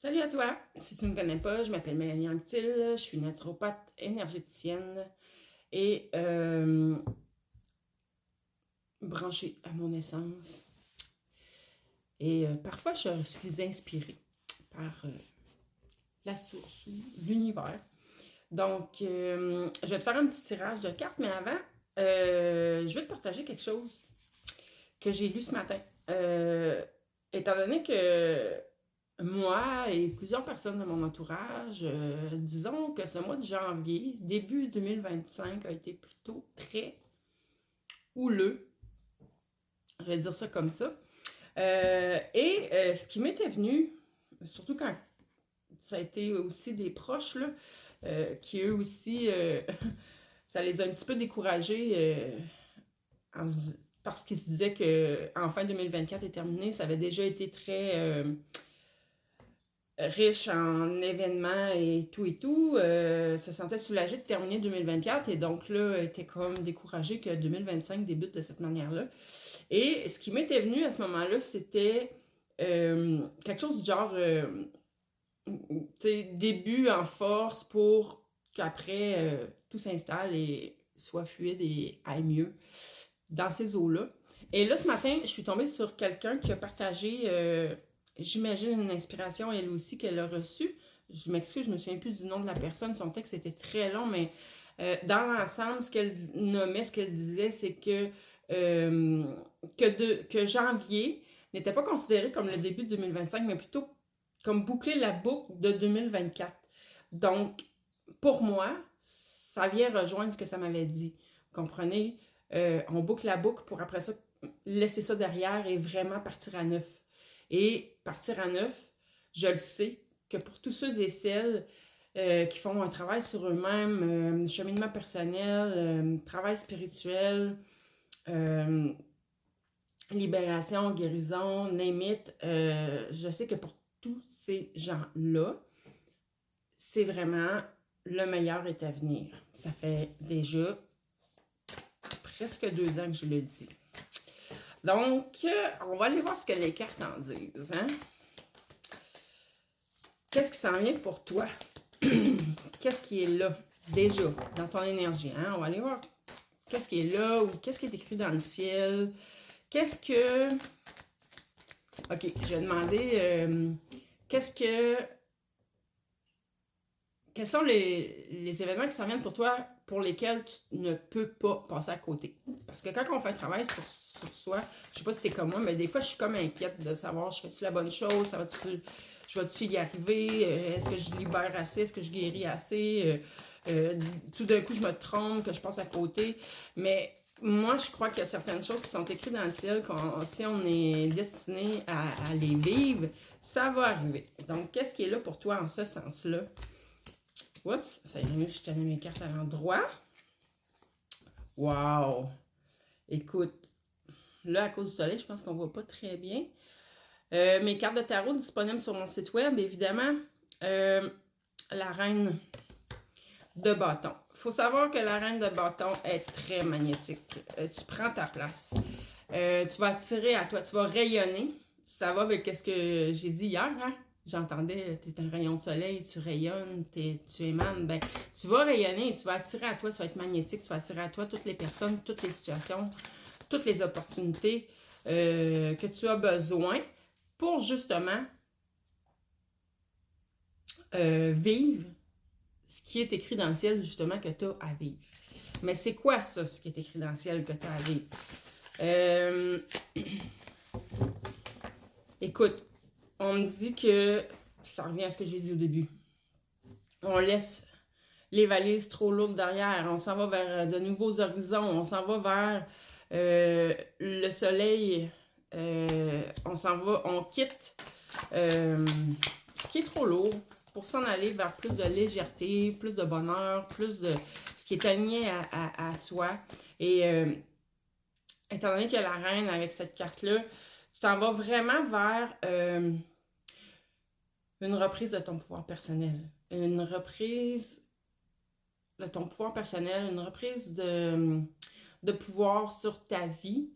Salut à toi! Si tu ne me connais pas, je m'appelle Mélanie Anctil, je suis naturopathe énergéticienne et branchée à mon essence. Et parfois, je suis inspirée par la source ou l'univers. Donc, je vais te faire un petit tirage de cartes, mais avant, je vais te partager quelque chose que j'ai lu ce matin. Étant donné que moi et plusieurs personnes de mon entourage, disons que ce mois de janvier, début 2025, a été plutôt très houleux. Je vais dire ça comme ça. Ce qui m'était venu, surtout quand ça a été aussi des proches, là, qui eux aussi, ça les a un petit peu découragés parce qu'ils se disaient qu'en fin 2024 est terminé, ça avait déjà été très riche en événements et tout, se sentait soulagé de terminer 2024 et donc là, était comme découragé que 2025 débute de cette manière-là. Et ce qui m'était venu à ce moment-là, c'était quelque chose du genre, début en force pour qu'après tout s'installe et soit fluide et aille mieux dans ces eaux-là. Et là, ce matin, je suis tombée sur quelqu'un qui a partagé j'imagine une inspiration elle aussi qu'elle a reçue. Je m'excuse, je me souviens plus du nom de la personne. Son texte était très long, mais dans l'ensemble, ce qu'elle nommait, ce qu'elle disait, c'est que janvier n'était pas considéré comme le début de 2025, mais plutôt comme boucler la boucle de 2024. Donc, pour moi, ça vient rejoindre ce que ça m'avait dit. Vous comprenez? On boucle la boucle pour après ça laisser ça derrière et vraiment partir à neuf. Et partir à neuf, je le sais, que pour tous ceux et celles qui font un travail sur eux-mêmes, cheminement personnel, travail spirituel, libération, guérison, name it, je sais que pour tous ces gens-là, c'est vraiment le meilleur est à venir. Ça fait déjà presque 2 ans que je le dis. Donc, on va aller voir ce que les cartes en disent. Hein? Qu'est-ce qui s'en vient pour toi? Qu'est-ce qui est là, déjà, dans ton énergie? Hein? On va aller voir qu'est-ce qui est là ou qu'est-ce qui est écrit dans le ciel. Qu'est-ce que... OK, je vais demander quels sont les événements qui s'en viennent pour toi pour lesquels tu ne peux pas passer à côté? Parce que quand on fait un travail sur soi, je sais pas si t'es comme moi, mais des fois, je suis comme inquiète de savoir, je fais-tu la bonne chose? Je vais-tu y arriver? Est-ce que je libère assez? Est-ce que je guéris assez? Tout d'un coup, je me trompe, que je passe à côté. Mais moi, je crois qu'il y a certaines choses qui sont écrites dans le ciel, si on est destiné à les vivre, ça va arriver. Donc, qu'est-ce qui est là pour toi en ce sens-là? Oups, ça irait mieux si je tenais mes cartes à l'endroit. Wow! Écoute, là, à cause du soleil, je pense qu'on voit pas très bien. Mes cartes de tarot disponibles sur mon site web, évidemment. La reine de bâton. Il faut savoir que la reine de bâton est très magnétique. Tu prends ta place. Tu vas attirer à toi, tu vas rayonner. Ça va avec ce que j'ai dit hier, hein? J'entendais, tu es un rayon de soleil, tu rayonnes, tu émanes. Ben, tu vas rayonner, tu vas attirer à toi, tu vas être magnétique, tu vas attirer à toi toutes les personnes, toutes les situations, toutes les opportunités que tu as besoin pour justement vivre ce qui est écrit dans le ciel, justement, que tu as à vivre. Mais c'est quoi ça, ce qui est écrit dans le ciel que tu as à vivre? Écoute, on me dit que, ça revient à ce que j'ai dit au début, on laisse les valises trop lourdes derrière, on s'en va vers de nouveaux horizons, on s'en va vers le soleil, on s'en va, on quitte ce qui est trop lourd pour s'en aller vers plus de légèreté, plus de bonheur, plus de ce qui est aligné à soi. Et étant donné que la reine, avec cette carte-là, tu t'en vas vraiment vers une reprise de ton pouvoir personnel. Une reprise de ton pouvoir personnel, une reprise de pouvoir sur ta vie.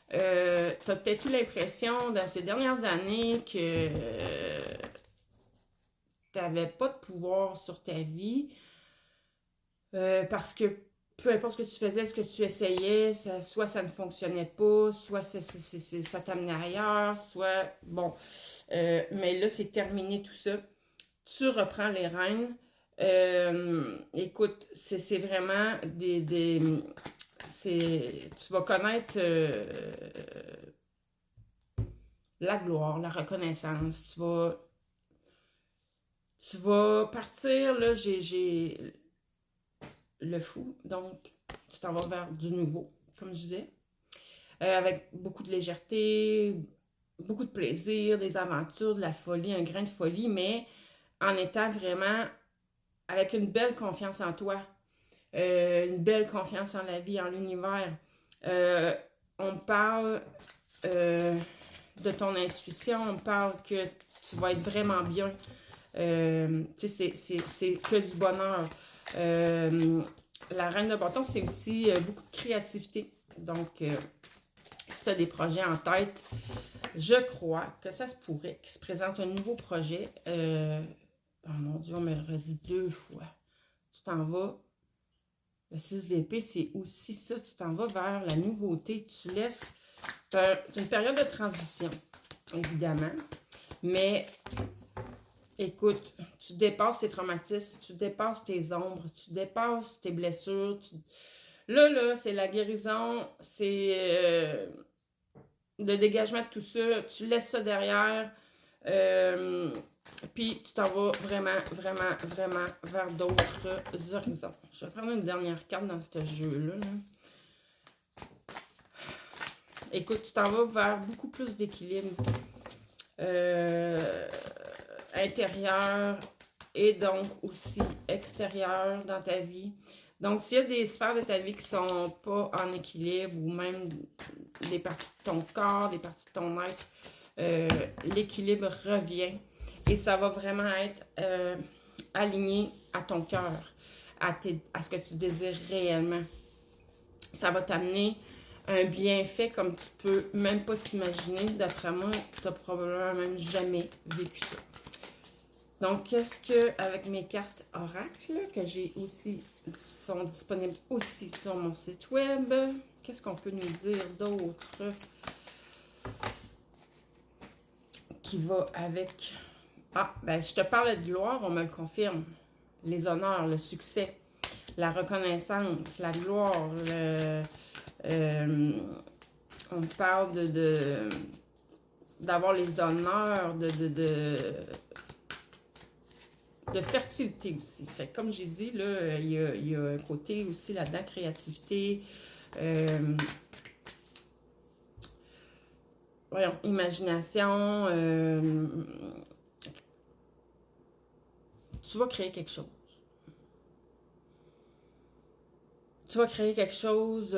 Tu as peut-être eu l'impression dans ces dernières années que tu n'avais pas de pouvoir sur ta vie parce que peu importe ce que tu faisais, ce que tu essayais, soit ça ne fonctionnait pas, soit ça t'amenait ailleurs, soit... Bon, mais là, c'est terminé tout ça. Tu reprends les rênes. Écoute, c'est vraiment tu vas connaître la gloire, la reconnaissance. Tu vas partir, là, j'ai le fou. Donc, tu t'en vas vers du nouveau, comme je disais. Avec beaucoup de légèreté, beaucoup de plaisir, des aventures, de la folie, un grain de folie, mais en étant vraiment avec une belle confiance en toi, une belle confiance en la vie, en l'univers. On parle de ton intuition, on parle que tu vas être vraiment bien. Tu sais, c'est que du bonheur. La reine de bâton, c'est aussi beaucoup de créativité. Donc, si tu as des projets en tête, je crois que ça se pourrait qu'il se présente un nouveau projet. Oh mon Dieu, on me le redit 2 fois. Tu t'en vas. Le 6 d'épée, c'est aussi ça. Tu t'en vas vers la nouveauté. Tu laisses... C'est une période de transition, évidemment. Mais, écoute, tu dépasses tes traumatismes, tu dépasses tes ombres, tu dépasses tes blessures. Là, c'est la guérison, c'est le dégagement de tout ça. Tu laisses ça derrière. Puis tu t'en vas vraiment, vraiment, vraiment vers d'autres horizons. Je vais prendre une dernière carte dans ce jeu-là. Écoute, tu t'en vas vers beaucoup plus d'équilibre intérieur et donc aussi extérieur dans ta vie. Donc, s'il y a des sphères de ta vie qui ne sont pas en équilibre ou même des parties de ton corps, des parties de ton être, l'équilibre revient. Et ça va vraiment être aligné à ton cœur, à ce que tu désires réellement. Ça va t'amener un bienfait comme tu peux même pas t'imaginer. D'après moi, tu n'as probablement même jamais vécu ça. Donc, qu'est-ce que, avec mes cartes Oracle, que j'ai aussi, sont disponibles aussi sur mon site web, qu'est-ce qu'on peut nous dire d'autre qui va avec... Ah, ben, je te parle de gloire, on me le confirme. Les honneurs, le succès, la reconnaissance, la gloire, on parle d'avoir les honneurs, de fertilité aussi. Fait que comme j'ai dit, là, il y a un côté aussi là-dedans, créativité, voyons, imagination, tu vas créer quelque chose. Tu vas créer quelque chose,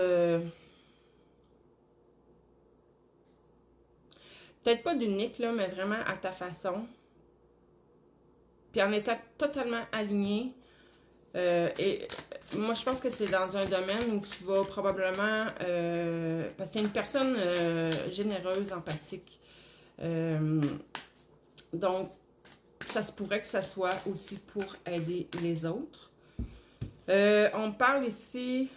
peut-être pas d'unique, là, mais vraiment à ta façon. Puis en étant totalement aligné. Et moi, je pense que c'est dans un domaine où tu vas probablement... parce que tu es une personne généreuse, empathique. Donc, ça se pourrait que ça soit aussi pour aider les autres. On parle ici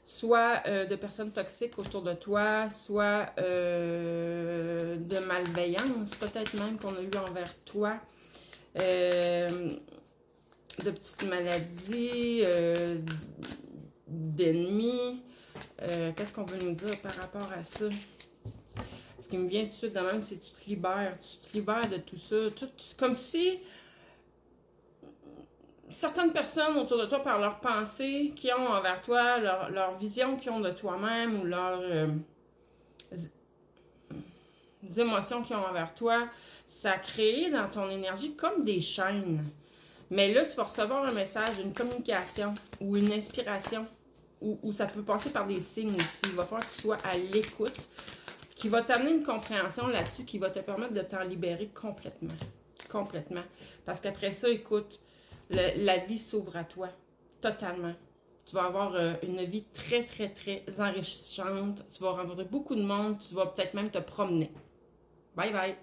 soit de personnes toxiques autour de toi, soit de malveillance, peut-être même qu'on a eu envers toi, de petites maladies, d'ennemis. Qu'est-ce qu'on veut nous dire par rapport à ça? Ce qui me vient tout de suite de même, c'est que tu te libères de tout ça. Comme si certaines personnes autour de toi, par leurs pensées qu'ils ont envers toi, leur vision qu'ils ont de toi-même ou leurs émotions qu'ils ont envers toi, ça a créé dans ton énergie comme des chaînes. Mais là, tu vas recevoir un message, une communication ou une inspiration, ou ça peut passer par des signes aussi. Il va falloir que tu sois à l'écoute, qui va t'amener une compréhension là-dessus, qui va te permettre de t'en libérer complètement. Complètement. Parce qu'après ça, écoute, la vie s'ouvre à toi, totalement. Tu vas avoir une vie très, très, très enrichissante. Tu vas rencontrer beaucoup de monde. Tu vas peut-être même te promener. Bye bye!